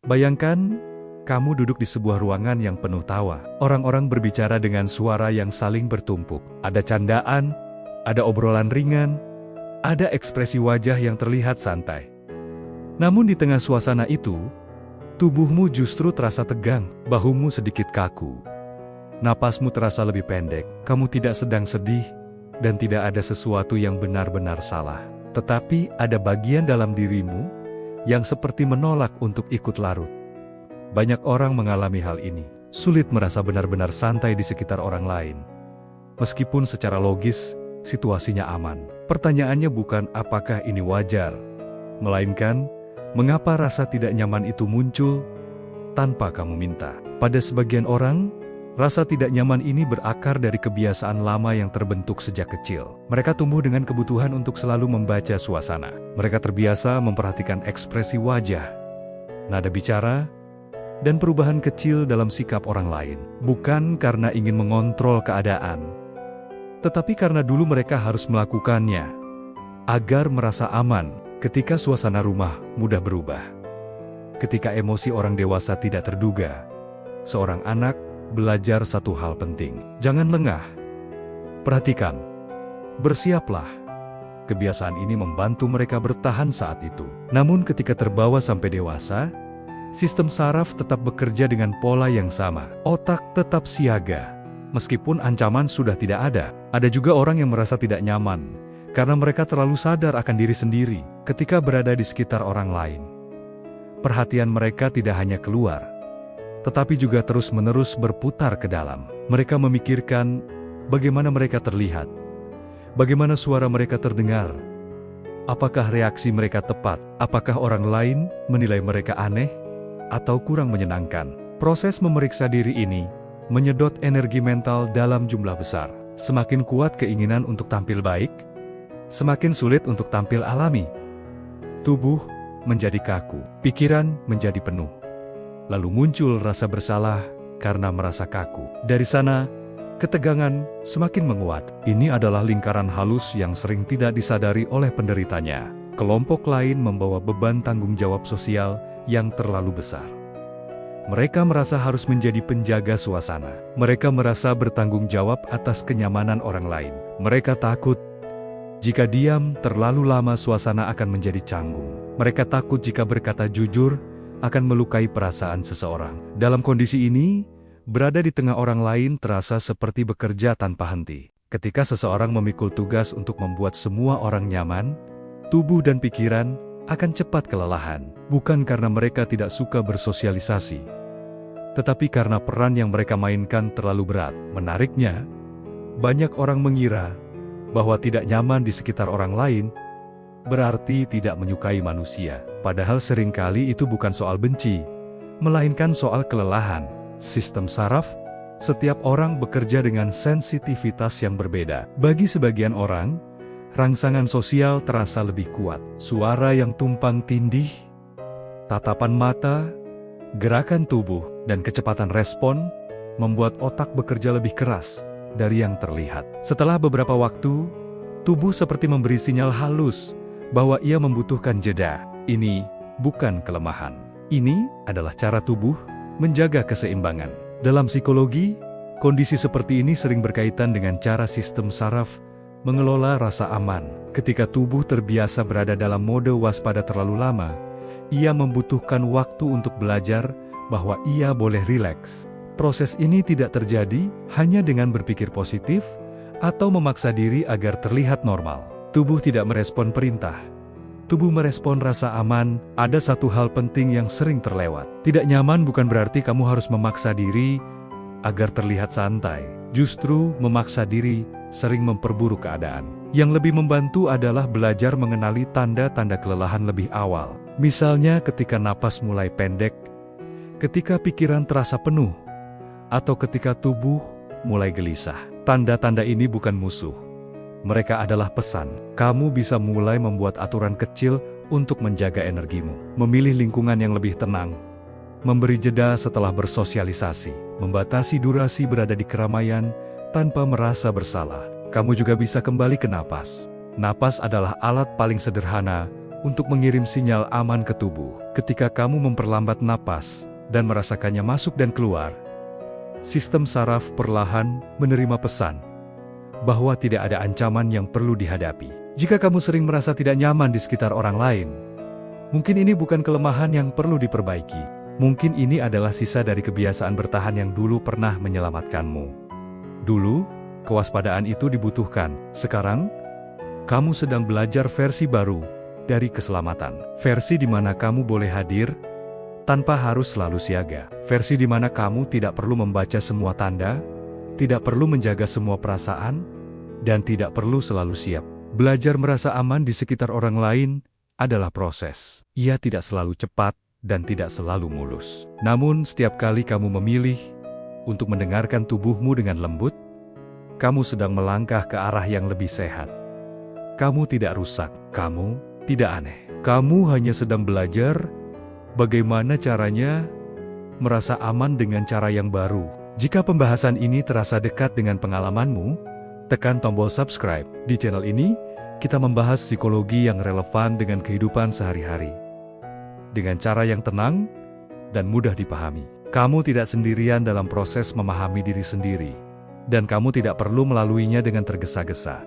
Bayangkan, kamu duduk di sebuah ruangan yang penuh tawa. Orang-orang berbicara dengan suara yang saling bertumpuk. Ada candaan, ada obrolan ringan, ada ekspresi wajah yang terlihat santai. Namun di tengah suasana itu, tubuhmu justru terasa tegang, bahumu sedikit kaku. Napasmu terasa lebih pendek, kamu tidak sedang sedih, dan tidak ada sesuatu yang benar-benar salah. Tetapi ada bagian dalam dirimu yang seperti menolak untuk ikut larut. Banyak orang mengalami hal ini, sulit merasa benar-benar santai di sekitar orang lain. Meskipun secara logis, situasinya aman. Pertanyaannya bukan apakah ini wajar, melainkan mengapa rasa tidak nyaman itu muncul tanpa kamu minta. Pada sebagian orang, rasa tidak nyaman ini berakar dari kebiasaan lama yang terbentuk sejak kecil. Mereka tumbuh dengan kebutuhan untuk selalu membaca suasana. Mereka terbiasa memperhatikan ekspresi wajah, nada bicara, dan perubahan kecil dalam sikap orang lain. Bukan karena ingin mengontrol keadaan, tetapi karena dulu mereka harus melakukannya agar merasa aman ketika suasana rumah mudah berubah. Ketika emosi orang dewasa tidak terduga, seorang anak belajar satu hal penting. Jangan lengah. Perhatikan. Bersiaplah. Kebiasaan ini membantu mereka bertahan saat itu. Namun ketika terbawa sampai dewasa, sistem saraf tetap bekerja dengan pola yang sama. Otak tetap siaga. Meskipun ancaman sudah tidak ada. Ada juga orang yang merasa tidak nyaman karena mereka terlalu sadar akan diri sendiri ketika berada di sekitar orang lain. Perhatian mereka tidak hanya keluar, tetapi juga terus-menerus berputar ke dalam. Mereka memikirkan bagaimana mereka terlihat, bagaimana suara mereka terdengar, apakah reaksi mereka tepat, apakah orang lain menilai mereka aneh atau kurang menyenangkan. Proses memeriksa diri ini menyedot energi mental dalam jumlah besar. Semakin kuat keinginan untuk tampil baik, semakin sulit untuk tampil alami. Tubuh menjadi kaku, pikiran menjadi penuh. Lalu muncul rasa bersalah karena merasa kaku. Dari sana, ketegangan semakin menguat. Ini adalah lingkaran halus yang sering tidak disadari oleh penderitanya. Kelompok lain membawa beban tanggung jawab sosial yang terlalu besar. Mereka merasa harus menjadi penjaga suasana. Mereka merasa bertanggung jawab atas kenyamanan orang lain. Mereka takut jika diam terlalu lama suasana akan menjadi canggung. Mereka takut jika berkata jujur akan melukai perasaan seseorang. Dalam kondisi ini, berada di tengah orang lain terasa seperti bekerja tanpa henti. Ketika seseorang memikul tugas untuk membuat semua orang nyaman, tubuh dan pikiran akan cepat kelelahan. Bukan karena mereka tidak suka bersosialisasi, tetapi karena peran yang mereka mainkan terlalu berat. Menariknya, banyak orang mengira bahwa tidak nyaman di sekitar orang lain berarti tidak menyukai manusia. Padahal seringkali itu bukan soal benci, melainkan soal kelelahan. Sistem saraf, setiap orang bekerja dengan sensitivitas yang berbeda. Bagi sebagian orang, rangsangan sosial terasa lebih kuat. Suara yang tumpang tindih, tatapan mata, gerakan tubuh, dan kecepatan respon membuat otak bekerja lebih keras dari yang terlihat. Setelah beberapa waktu, tubuh seperti memberi sinyal halus bahwa ia membutuhkan jeda. Ini bukan kelemahan. Ini adalah cara tubuh menjaga keseimbangan. Dalam psikologi, kondisi seperti ini sering berkaitan dengan cara sistem saraf mengelola rasa aman. Ketika tubuh terbiasa berada dalam mode waspada terlalu lama, ia membutuhkan waktu untuk belajar bahwa ia boleh rileks. Proses ini tidak terjadi hanya dengan berpikir positif atau memaksa diri agar terlihat normal. Tubuh tidak merespon perintah. Tubuh merespon rasa aman. Ada satu hal penting yang sering terlewat. Tidak nyaman bukan berarti kamu harus memaksa diri agar terlihat santai. Justru memaksa diri sering memperburuk keadaan. Yang lebih membantu adalah belajar mengenali tanda-tanda kelelahan lebih awal. Misalnya ketika napas mulai pendek, ketika pikiran terasa penuh, atau ketika tubuh mulai gelisah. Tanda-tanda ini bukan musuh. Mereka adalah pesan. Kamu bisa mulai membuat aturan kecil untuk menjaga energimu. Memilih lingkungan yang lebih tenang. Memberi jeda setelah bersosialisasi. Membatasi durasi berada di keramaian tanpa merasa bersalah. Kamu juga bisa kembali ke napas. Napas adalah alat paling sederhana untuk mengirim sinyal aman ke tubuh. Ketika kamu memperlambat napas dan merasakannya masuk dan keluar, sistem saraf perlahan menerima pesan bahwa tidak ada ancaman yang perlu dihadapi. Jika kamu sering merasa tidak nyaman di sekitar orang lain, mungkin ini bukan kelemahan yang perlu diperbaiki. Mungkin ini adalah sisa dari kebiasaan bertahan yang dulu pernah menyelamatkanmu. Dulu, kewaspadaan itu dibutuhkan. Sekarang, kamu sedang belajar versi baru dari keselamatan. Versi di mana kamu boleh hadir tanpa harus selalu siaga. Versi di mana kamu tidak perlu membaca semua tanda, tidak perlu menjaga semua perasaan, dan tidak perlu selalu siap. Belajar merasa aman di sekitar orang lain adalah proses. Ia tidak selalu cepat dan tidak selalu mulus. Namun setiap kali kamu memilih untuk mendengarkan tubuhmu dengan lembut, kamu sedang melangkah ke arah yang lebih sehat. Kamu tidak rusak, kamu tidak aneh. Kamu hanya sedang belajar bagaimana caranya merasa aman dengan cara yang baru. Jika pembahasan ini terasa dekat dengan pengalamanmu, tekan tombol subscribe. Di channel ini, kita membahas psikologi yang relevan dengan kehidupan sehari-hari. Dengan cara yang tenang dan mudah dipahami. Kamu tidak sendirian dalam proses memahami diri sendiri. Dan kamu tidak perlu melaluinya dengan tergesa-gesa.